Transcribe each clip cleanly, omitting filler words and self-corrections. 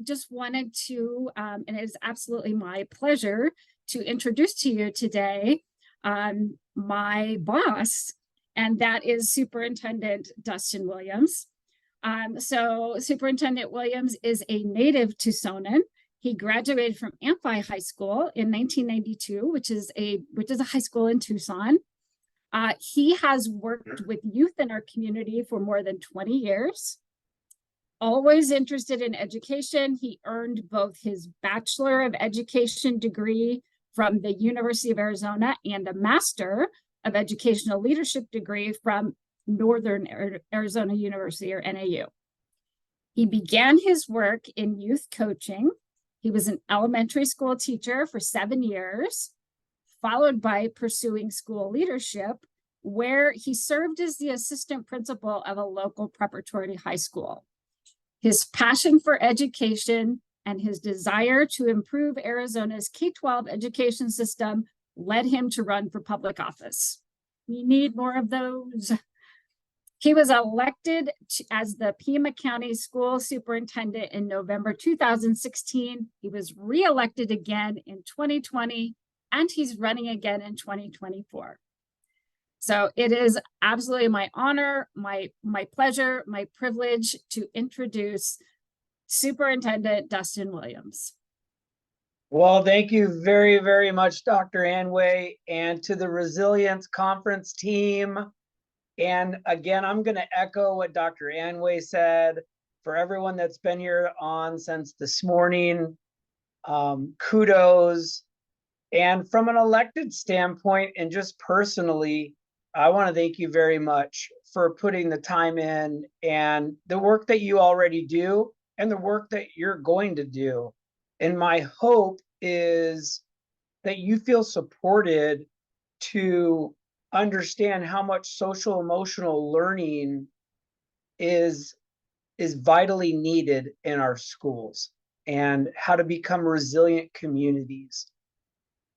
just wanted to, and it is absolutely my pleasure to introduce to you today my boss, and that is Superintendent Dustin Williams. So Superintendent Williams is a native Tucsonan. He graduated from Amphi High School in 1992, which is a high school in Tucson. He has worked with youth in our community for more than 20 years. Always interested in education, he earned both his Bachelor of Education degree from the University of Arizona and a Master of Educational Leadership degree from Northern Arizona University, or NAU. He began his work in youth coaching. He was an elementary school teacher for 7 years, followed by pursuing school leadership, where he served as the assistant principal of a local preparatory high school. His passion for education and his desire to improve Arizona's K-12 education system led him to run for public office. We need more of those. He was elected as the Pima County School Superintendent in November 2016. He was reelected again in 2020, and he's running again in 2024. So it is absolutely my honor, my pleasure, my privilege to introduce Superintendent Dustin Williams. Well, thank you very, very much, Dr. Anway, and to the Resilience Conference team. And again, I'm going to echo what Dr. Anway said. For everyone that's been here on since this morning, kudos. And from an elected standpoint, and just personally, I want to thank you very much for putting the time in and the work that you already do and the work that you're going to do. And my hope is that you feel supported to understand how much social emotional learning is vitally needed in our schools and how to become resilient communities.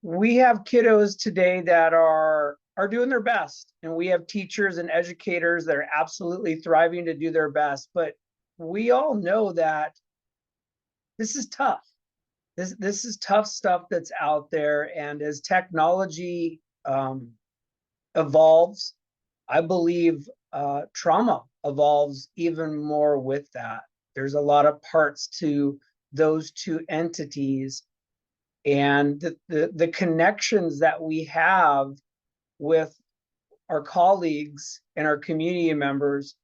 We have kiddos today that are doing their best, and we have teachers and educators that are absolutely thriving to do their best, but we all know that this is tough. This is tough stuff that's out there, and as technology evolves, I believe trauma evolves even more with that. There's a lot of parts to those two entities, and the connections that we have with our colleagues and our community members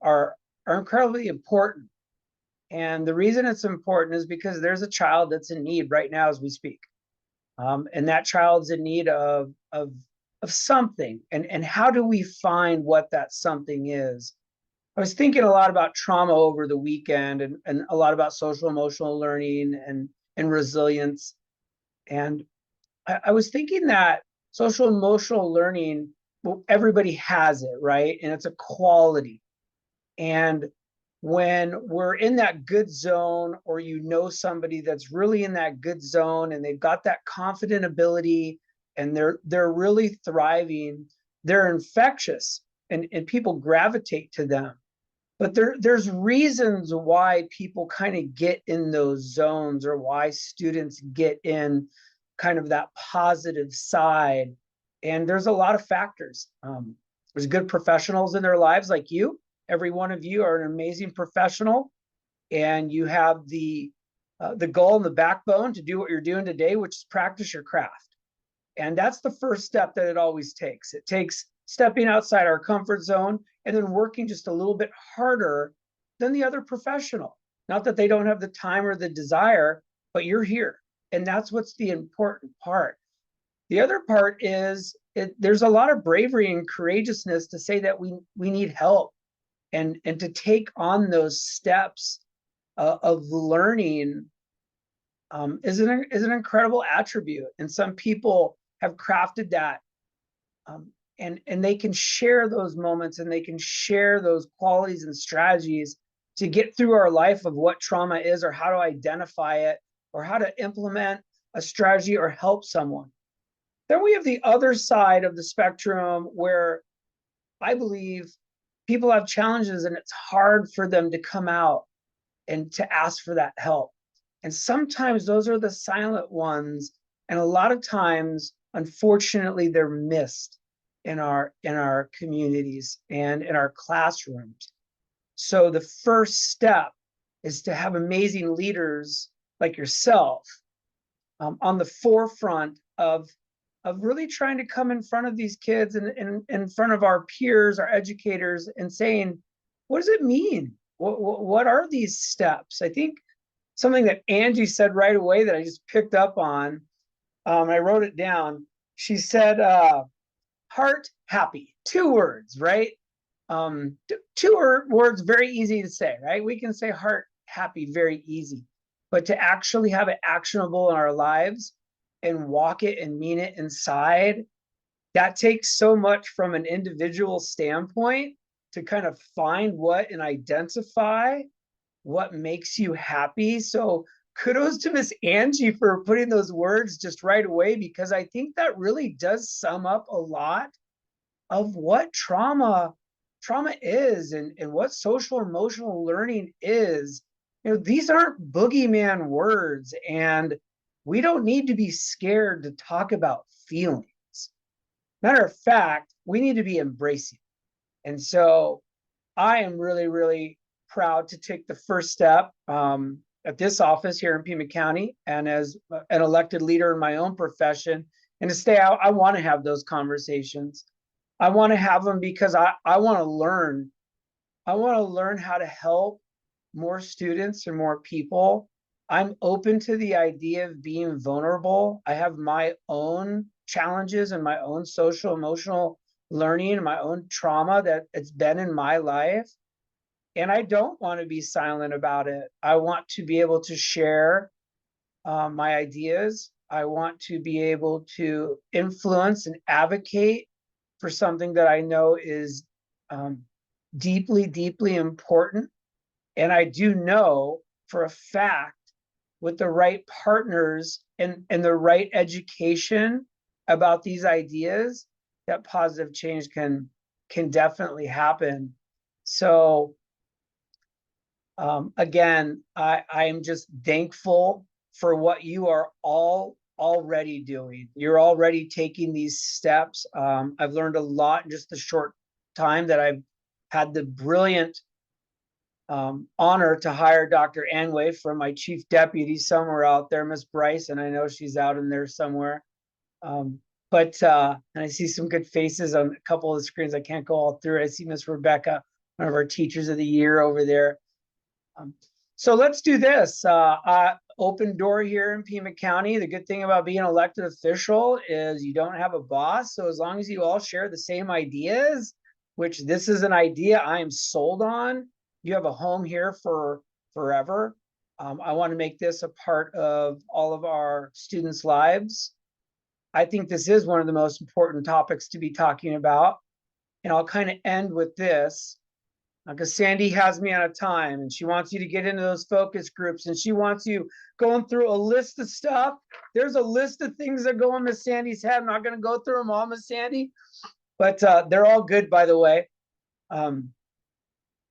are incredibly important. And the reason it's important is because there's a child that's in need right now as we speak. And that child's in need of something. And how do we find what that something is? I was thinking a lot about trauma over the weekend and a lot about social emotional learning and resilience. And I was thinking that social emotional learning, well, everybody has it, right? And it's a quality. And when we're in that good zone, or you know somebody that's really in that good zone and they've got that confident ability and they're really thriving, they're infectious and people gravitate to them. But there's reasons why people kind of get in those zones, or why students get in kind of that positive side. And there's a lot of factors. There's good professionals in their lives like you. Every one of you are an amazing professional, and you have the goal and the backbone to do what you're doing today, which is practice your craft. And that's the first step that it always takes. It takes stepping outside our comfort zone and then working just a little bit harder than the other professional. Not that they don't have the time or the desire, but you're here. And that's what's the important part. The other part is there's a lot of bravery and courageousness to say that we need help. And to take on those steps of learning is an incredible attribute. And some people have crafted that, and they can share those moments, and they can share those qualities and strategies to get through our life of what trauma is, or how to identify it, or how to implement a strategy or help someone. Then we have the other side of the spectrum where I believe people have challenges and it's hard for them to come out. and to ask for that help. And sometimes those are the silent ones. And a lot of times, unfortunately, they're missed in our communities and in our classrooms. So the first step is to have amazing leaders like yourself on the forefront of really trying to come in front of these kids and in front of our peers, our educators, and saying, what does it mean? What are these steps? I think something that Angie said right away that I just picked up on, I wrote it down. She said, heart happy, 2 words, right? Two words, very easy to say, right? We can say heart happy, very easy, but to actually have it actionable in our lives and walk it and mean it inside, that takes so much from an individual standpoint to kind of find what and identify what makes you happy. So kudos to Miss Angie for putting those words just right away, because I think that really does sum up a lot of what trauma is and what social emotional learning is. These aren't boogeyman words, and we don't need to be scared to talk about feelings. Matter of fact, we need to be embracing. And so I am really, really proud to take the first step at this office here in Pima County and as an elected leader in my own profession, and to stay out. I want to have those conversations. I want to have them because I want to learn. I want to learn how to help more students and more people. I'm open to the idea of being vulnerable. I have my own challenges and my own social emotional learning and my own trauma that it's been in my life. And I don't want to be silent about it. I want to be able to share my ideas. I want to be able to influence and advocate for something that I know is deeply, deeply important. And I do know for a fact, with the right partners and the right education about these ideas, that positive change can definitely happen. So again, I am just thankful for what you are all already doing. You're already taking these steps. I've learned a lot in just the short time that I've had the brilliant honor to hire Dr. Anway from my chief deputy somewhere out there, Miss Bryce, and I know she's out in there somewhere. And I see some good faces on a couple of the screens. I can't go all through it. I see Miss Rebecca, one of our teachers of the year over there. So let's do this. Open door here in Pima County. The good thing about being an elected official is you don't have a boss. So as long as you all share the same ideas, which this is an idea I am sold on, you have a home here for forever. I want to make this a part of all of our students' lives. I think this is one of the most important topics to be talking about. And I'll kind of end with this, because Sandy has me on a time and she wants you to get into those focus groups and she wants you going through a list of stuff. There's a list of things that go in Miss Sandy's head. I'm not going to go through them all, Miss Sandy, but they're all good, by the way.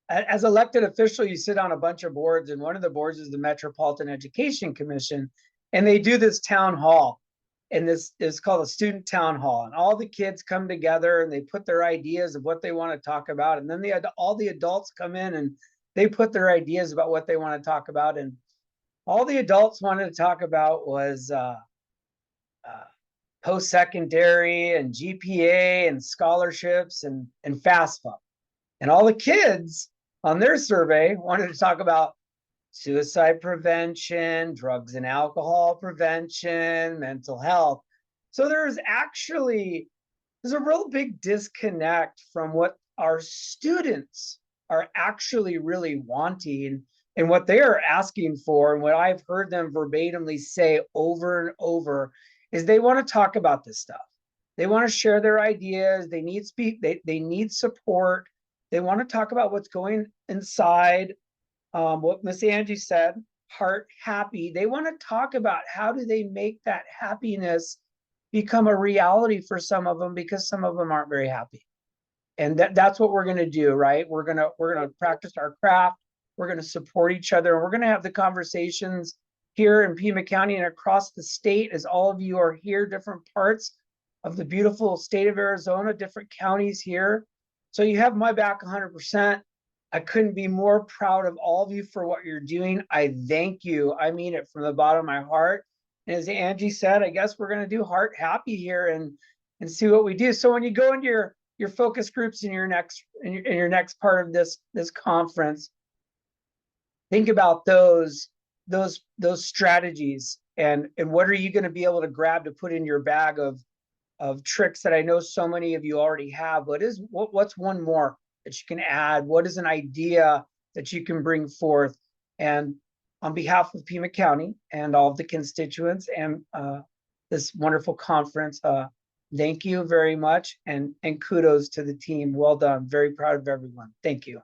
As elected official, you sit on a bunch of boards, and one of the boards is the Metropolitan Education Commission, and they do this town hall, and this is called a student town hall, and all the kids come together and they put their ideas of what they want to talk about, and then all the adults come in and they put their ideas about what they want to talk about, and all the adults wanted to talk about was post-secondary and GPA and scholarships and FAFSA, and all the kids on their survey wanted to talk about suicide prevention, drugs and alcohol prevention, mental health. So there's a real big disconnect from what our students are actually really wanting and what they are asking for. And what I've heard them verbatimly say over and over is they want to talk about this stuff. They want to share their ideas. They need they need support. They want to talk about what's going inside. What Miss Angie said, heart happy. They want to talk about how do they make that happiness become a reality for some of them, because some of them aren't very happy. And that's what we're going to do, right? We're going to practice our craft. We're going to support each other. And we're going to have the conversations here in Pima County and across the state, as all of you are here, different parts of the beautiful state of Arizona, different counties here. So you have my back 100%. I couldn't be more proud of all of you for what you're doing. I thank you. I mean it from the bottom of my heart. And as Angie said, I guess we're going to do heart happy here and see what we do. So when you go into your focus groups in your next part of this conference, think about those strategies and what are you going to be able to grab to put in your bag of tricks that I know so many of you already have. What's one more that you can add? What is an idea that you can bring forth? And on behalf of Pima County and all of the constituents and this wonderful conference, thank you very much, and kudos to the team. Well done. Very proud of everyone. Thank you.